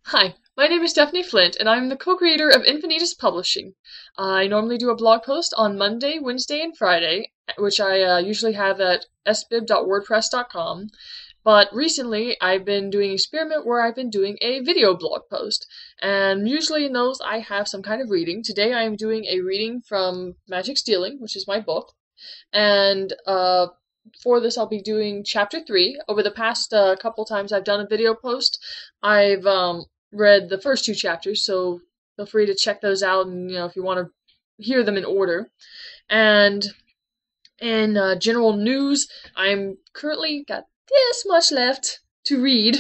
Hi, my name is Stephanie Flint, and I'm the co-creator of Infinitus Publishing. I normally do a blog post on Monday, Wednesday, and Friday, which I usually have at sbib.wordpress.com. But recently, I've been doing an experiment where I've been doing a video blog post. And usually in those, I have some kind of reading. Today, I am doing a reading from Magic Stealing, which is my book. And for this, I'll be doing chapter 3. Over the past couple times I've done a video post, I've read the first two chapters, so feel free to check those out, and if you want to hear them in order. And in general news, I'm currently got this much left to read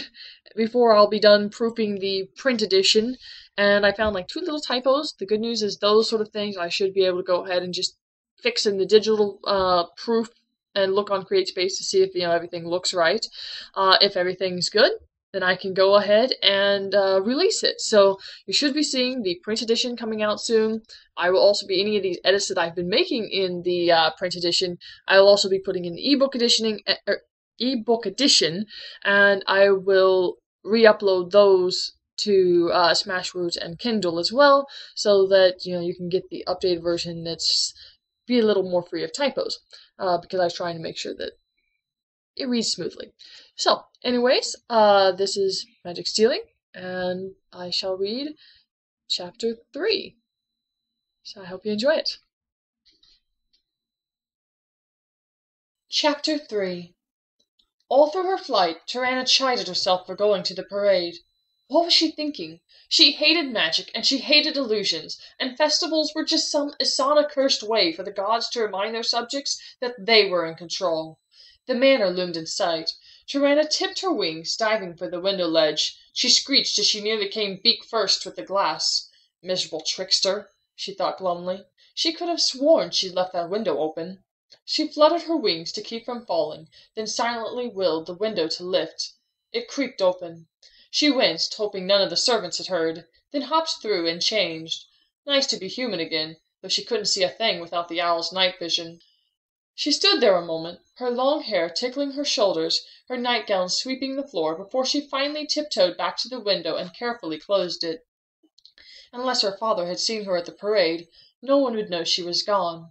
before I'll be done proofing the print edition. And I found like two little typos. The good news is those sort of things I should be able to go ahead and just fix in the digital proof and look on CreateSpace to see if everything looks right. If everything's good, then I can go ahead and release it. So you should be seeing the print edition coming out soon. I will also be any of these edits that I've been making in the print edition. I will also be putting in the ebook edition, and I will re-upload those to Smashwords and Kindle as well, so that you can get the updated version that's be a little more free of typos, because I was trying to make sure that it reads smoothly. So, anyways, this is Magic Stealing, and I shall read chapter 3. So I hope you enjoy it. Chapter 3. All through her flight, Tirana chided herself for going to the parade. What was she thinking? She hated magic, and she hated illusions, and festivals were just some Isana-cursed way for the gods to remind their subjects that they were in control. The manor loomed in sight. Tirana tipped her wings, diving for the window ledge. She screeched as she nearly came beak first with the glass. Miserable trickster, she thought glumly. She could have sworn she'd left that window open. She fluttered her wings to keep from falling, then silently willed the window to lift. It creaked open. She winced, hoping none of the servants had heard, then hopped through and changed. Nice to be human again, though she couldn't see a thing without the owl's night vision. She stood there a moment, her long hair tickling her shoulders, her nightgown sweeping the floor, before she finally tiptoed back to the window and carefully closed it. Unless her father had seen her at the parade, no one would know she was gone.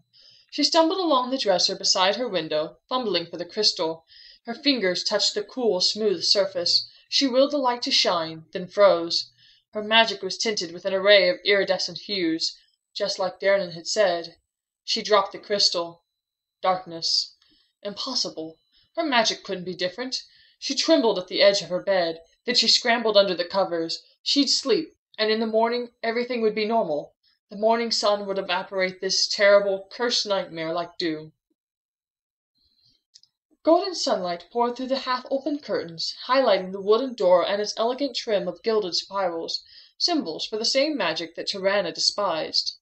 She stumbled along the dresser beside her window, fumbling for the crystal. Her fingers touched the cool, smooth surface. She willed the light to shine, then froze. Her magic was tinted with an array of iridescent hues, just like Darnan had said. She dropped the crystal. Darkness. Impossible. Her magic couldn't be different. She trembled at the edge of her bed. Then she scrambled under the covers. She'd sleep, and in the morning everything would be normal. The morning sun would evaporate this terrible, cursed nightmare like dew. Golden sunlight poured through the half-opened curtains, highlighting the wooden door and its elegant trim of gilded spirals, symbols for the same magic that Tirana despised.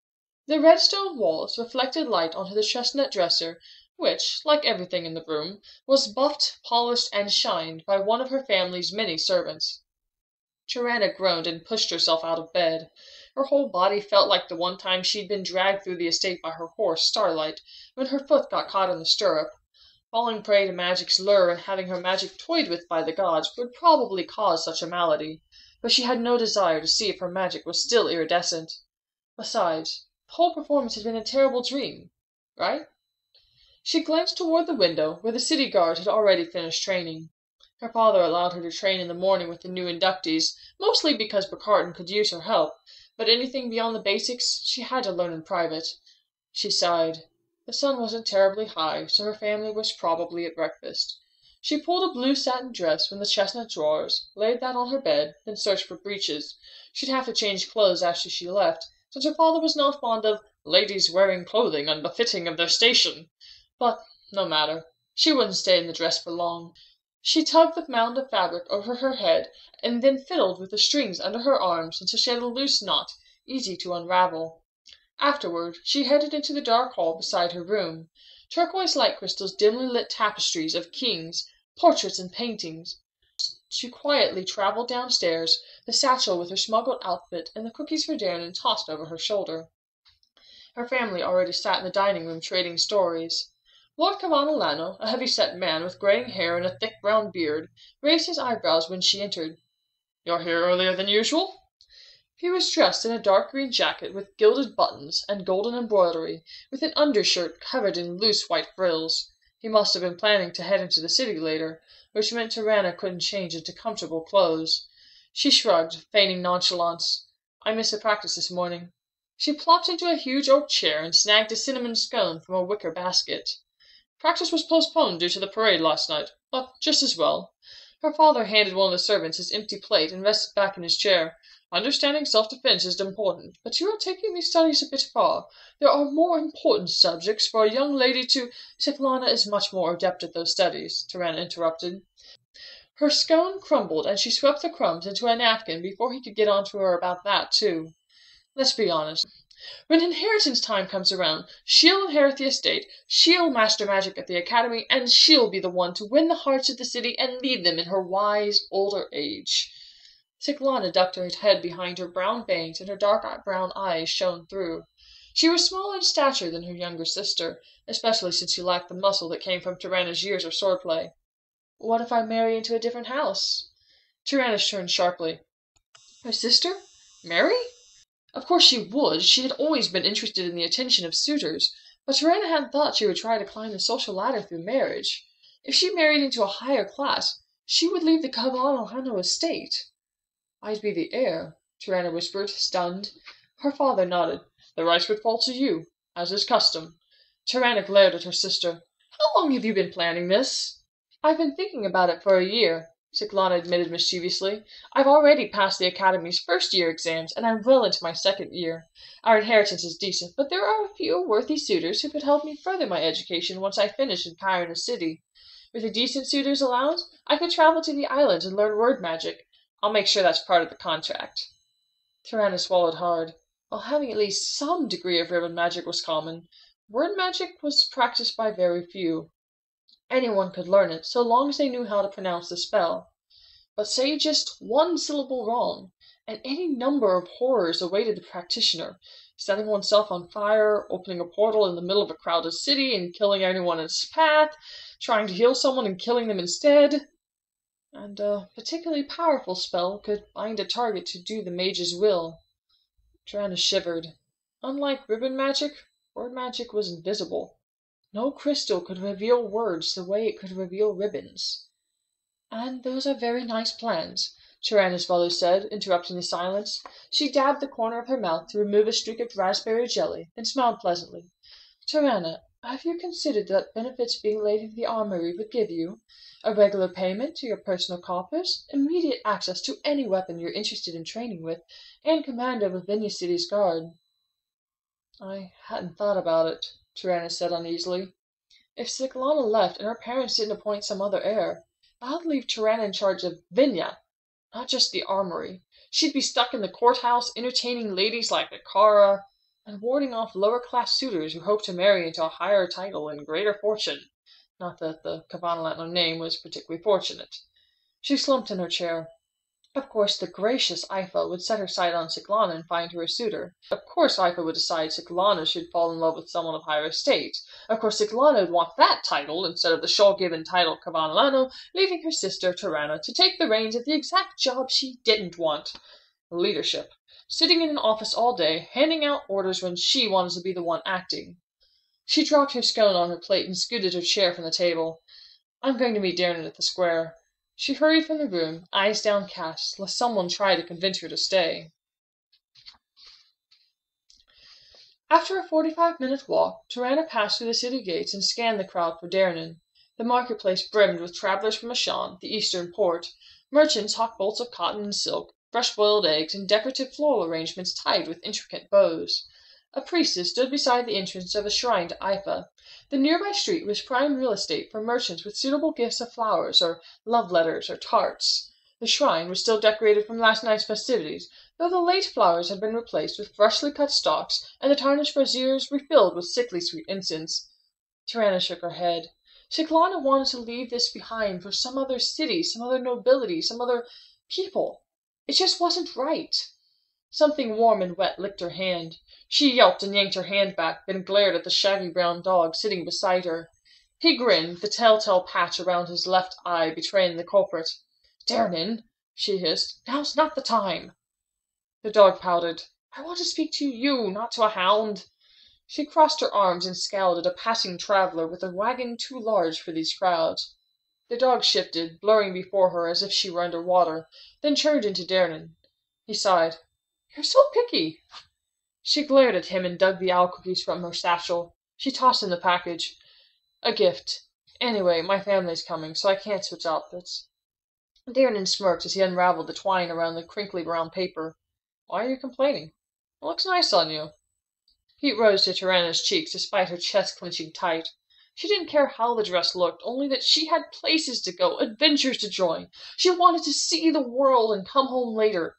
The red stone walls reflected light onto the chestnut dresser, which, like everything in the room, was buffed, polished, and shined by one of her family's many servants. Tirana groaned and pushed herself out of bed. Her whole body felt like the one time she'd been dragged through the estate by her horse, Starlight, when her foot got caught in the stirrup. Falling prey to magic's lure and having her magic toyed with by the gods would probably cause such a malady, but she had no desire to see if her magic was still iridescent. Besides, the whole performance had been a terrible dream, right? She glanced toward the window, where the city guard had already finished training. Her father allowed her to train in the morning with the new inductees, mostly because Bacardin could use her help, but anything beyond the basics she had to learn in private. She sighed. The sun wasn't terribly high, so her family was probably at breakfast. She pulled a blue satin dress from the chestnut drawers, laid that on her bed, then searched for breeches. She'd have to change clothes after she left, since her father was not fond of ladies wearing clothing unbefitting of their station. But no matter. She wouldn't stay in the dress for long. She tugged the mound of fabric over her head, and then fiddled with the strings under her arms until she had a loose knot, easy to unravel. Afterward she headed into the dark hall beside her room. Turquoise light crystals dimly lit tapestries of kings, portraits and paintings. She quietly travelled downstairs, the satchel with her smuggled outfit and the cookies for Darnan tossed over her shoulder. Her family already sat in the dining room trading stories. Lord Cavanolano, a heavy-set man with graying hair and a thick brown beard, raised his eyebrows when she entered. "You're here earlier than usual?" He was dressed in a dark green jacket with gilded buttons and golden embroidery, with an undershirt covered in loose white frills. He must have been planning to head into the city later, which meant Tarana couldn't change into comfortable clothes. She shrugged, feigning nonchalance. "I missed the practice this morning." She plopped into a huge oak chair and snagged a cinnamon scone from a wicker basket. "Practice was postponed due to the parade last night, but just as well." Her father handed one of the servants his empty plate and rested back in his chair. "Understanding self-defense is important, but you are taking these studies a bit far. There are more important subjects for a young lady to—" "Siklana is much more adept at those studies," Tarana interrupted. Her scone crumbled, and she swept the crumbs into a napkin before he could get on to her about that, too. "Let's be honest. When inheritance time comes around, she'll inherit the estate, she'll master magic at the academy, and she'll be the one to win the hearts of the city and lead them in her wise, older age." Siklana ducked her head behind her brown bangs, and her dark brown eyes shone through. She was smaller in stature than her younger sister, especially since she lacked the muscle that came from Tarana's years of swordplay. "What if I marry into a different house?" Tarana turned sharply. Her sister? Marry? Of course she would. She had always been interested in the attention of suitors, but Tarana hadn't thought she would try to climb the social ladder through marriage. If she married into a higher class, she would leave the Kavanaugh estate. "I'd be the heir," Tarana whispered, stunned. Her father nodded. "The rights would fall to you, as is custom." Tarana glared at her sister. "How long have you been planning this?" "I've been thinking about it for a year," Siklana admitted mischievously. "I've already passed the Academy's first year exams, and I'm well into my second year. Our inheritance is decent, but there are a few worthy suitors who could help me further my education once I finish in Kyrana City. With a decent suitor's allowance, I could travel to the islands and learn word magic. I'll make sure that's part of the contract." Tarana swallowed hard. While having at least some degree of ribbon magic was common, word magic was practiced by very few. Anyone could learn it, so long as they knew how to pronounce the spell. But say just one syllable wrong, and any number of horrors awaited the practitioner: setting oneself on fire, opening a portal in the middle of a crowded city and killing anyone in its path, trying to heal someone and killing them instead. And a particularly powerful spell could bind a target to do the mage's will. Tarana shivered. Unlike ribbon magic, word magic was invisible. No crystal could reveal words the way it could reveal ribbons. "And those are very nice plans," Tarana's mother said, interrupting the silence. She dabbed the corner of her mouth to remove a streak of raspberry jelly, and smiled pleasantly. "Tarana, have you considered the benefits being Lady of the Armory would give you? A regular payment to your personal coffers, immediate access to any weapon you're interested in training with, and command over Venya City's guard." "I hadn't thought about it," Tarana said uneasily. "If Siklana left and her parents didn't appoint some other heir, that would leave Tarana in charge of Venya, not just the armory. She'd be stuck in the courthouse, entertaining ladies like Akara, and warding off lower-class suitors who hoped to marry into a higher title and greater fortune. Not that the Kavanaugh name was particularly fortunate." She slumped in her chair. Of course the gracious Ifa would set her sight on Siklana and find her a suitor. Of course Ifa would decide Siklana should fall in love with someone of higher estate. Of course Siklana would want that title instead of the shawl-given title Kavanaugh, leaving her sister Tarana to take the reins of the exact job she didn't want: leadership. Sitting in an office all day, handing out orders when she wanted to be the one acting. She dropped her scone on her plate and scooted her chair from the table. "I'm going to meet Darren at the square." She hurried from the room, eyes downcast, lest someone try to convince her to stay. After a 45-minute walk, Tarana passed through the city gates and scanned the crowd for Darrenin. The marketplace brimmed with travellers from Ashan, the eastern port. Merchants hawked bolts of cotton and silk, fresh-boiled eggs, and decorative floral arrangements tied with intricate bows. A priestess stood beside the entrance of a shrine to Ifa. The nearby street was prime real estate for merchants with suitable gifts of flowers, or love letters, or tarts. The shrine was still decorated from last night's festivities, though the late flowers had been replaced with freshly cut stalks, and the tarnished braziers refilled with sickly sweet incense. Tarana shook her head. Siklana wanted to leave this behind for some other city, some other nobility, some other people. It just wasn't right. Something warm and wet licked her hand. She yelped and yanked her hand back, then glared at the shaggy brown dog sitting beside her. He grinned, the telltale patch around his left eye betraying the culprit. "Darrenin!" she hissed. "Now's not the time." The dog pouted. "I want to speak to you, not to a hound." She crossed her arms and scowled at a passing traveller with a wagon too large for these crowds. The dog shifted, blurring before her as if she were under water, then turned into Darnan. He sighed. "You're so picky." She glared at him and dug the owl cookies from her satchel. She tossed him the package. "A gift. Anyway, my family's coming, so I can't switch outfits." Darnan smirked as he unraveled the twine around the crinkly brown paper. "Why are you complaining? It looks nice on you." Heat rose to Tarana's cheeks despite her chest clenching tight. She didn't care how the dress looked, only that she had places to go, adventures to join. She wanted to see the world and come home later,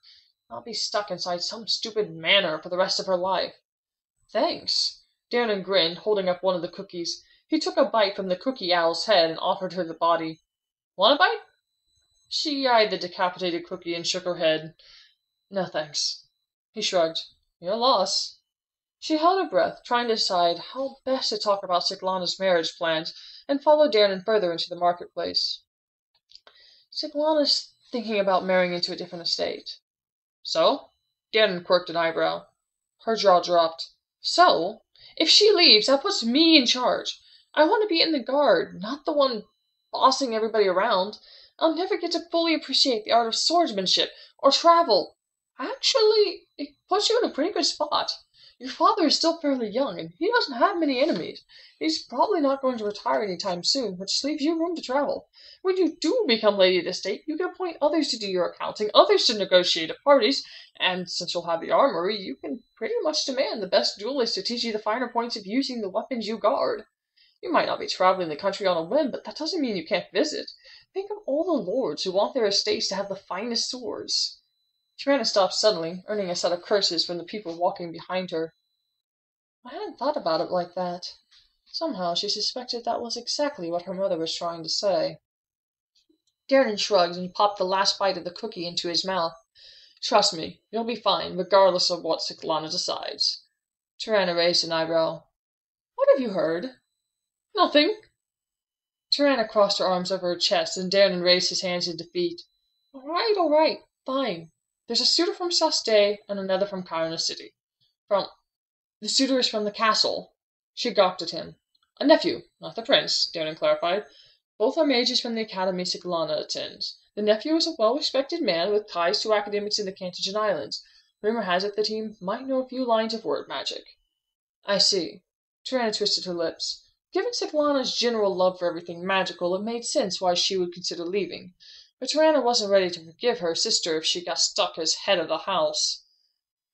not be stuck inside some stupid manor for the rest of her life. "Thanks." Darnan grinned, holding up one of the cookies. He took a bite from the cookie owl's head and offered her the body. "Want a bite?" She eyed the decapitated cookie and shook her head. "No, thanks." He shrugged. "Your loss." She held her breath, trying to decide how best to talk about Siglana's marriage plans, and followed Darnan further into the marketplace. "Siglana's thinking about marrying into a different estate." "So?" Darnan quirked an eyebrow. Her jaw dropped. "So? If she leaves, that puts me in charge. I want to be in the guard, not the one bossing everybody around. I'll never get to fully appreciate the art of swordsmanship, or travel. Actually, it puts you in a pretty good spot. Your father is still fairly young, and he doesn't have many enemies. He's probably not going to retire anytime soon, which leaves you room to travel. When you do become lady of the estate, you can appoint others to do your accounting, others to negotiate at parties, and since you'll have the armory, you can pretty much demand the best duelist to teach you the finer points of using the weapons you guard. You might not be traveling the country on a whim, but that doesn't mean you can't visit. Think of all the lords who want their estates to have the finest swords." Tarana stopped suddenly, earning a set of curses from the people walking behind her. I hadn't thought about it like that. Somehow she suspected that was exactly what her mother was trying to say. Darnan shrugged and popped the last bite of the cookie into his mouth. "Trust me, you'll be fine, regardless of what Siglana decides." Tarana raised an eyebrow. "What have you heard?" "Nothing." Tarana crossed her arms over her chest, and Darnan raised his hands in defeat. All right, fine. There's a suitor from Sastay and another from Karna City. The suitor is from the castle." She gawked at him. "A nephew, not the prince," Darnan clarified. "Both are mages from the academy Siglana attends. The nephew is a well-respected man with ties to academics in the Cantagen Islands. Rumor has it that he might know a few lines of word magic." "I see." Tarana twisted her lips. Given Siglana's general love for everything magical, it made sense why she would consider leaving. But Tarana wasn't ready to forgive her sister if she got stuck as head of the house.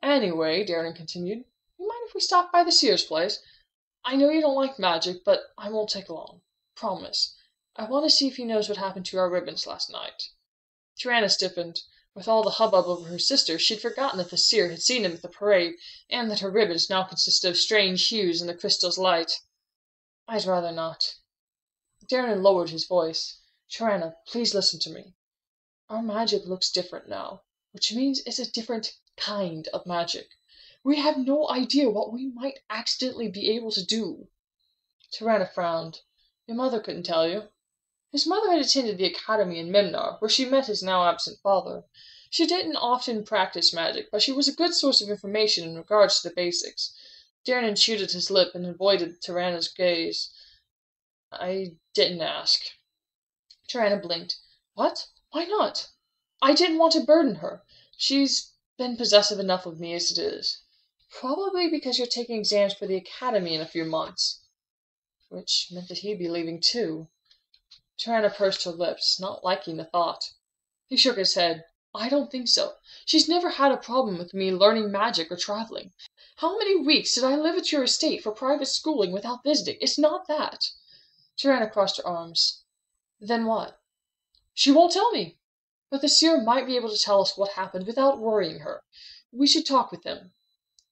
"Anyway," Darnan continued, "you mind if we stop by the Seer's place? I know you don't like magic, but I won't take long. Promise. I want to see if he knows what happened to our ribbons last night." Tarana stiffened. With all the hubbub over her sister, she'd forgotten that the seer had seen him at the parade, and that her ribbons now consisted of strange hues in the crystal's light. "I'd rather not." Darnan lowered his voice. "Tarana, please listen to me. Our magic looks different now, which means it's a different kind of magic. We have no idea what we might accidentally be able to do." Tarana frowned. "Your mother couldn't tell you?" His mother had attended the academy in Memnar, where she met his now absent father. She didn't often practice magic, but she was a good source of information in regards to the basics. Darnan chewed at his lip and avoided Tarana's gaze. "I didn't ask." Tarana blinked. "What? Why not?" "I didn't want to burden her. She's been possessive enough of me as it is." "Probably because you're taking exams for the academy in a few months." Which meant that he'd be leaving too. Tarana pursed her lips, not liking the thought. He shook his head. "I don't think so. She's never had a problem with me learning magic or traveling. How many weeks did I live at your estate for private schooling without visiting? It's not that." Tarana crossed her arms. "Then what?" "She won't tell me. But the seer might be able to tell us what happened without worrying her. We should talk with him."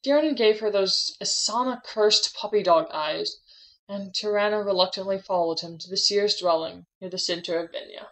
Darnan gave her those Asana-cursed puppy dog eyes, and Tarana reluctantly followed him to the seer's dwelling near the center of Venya.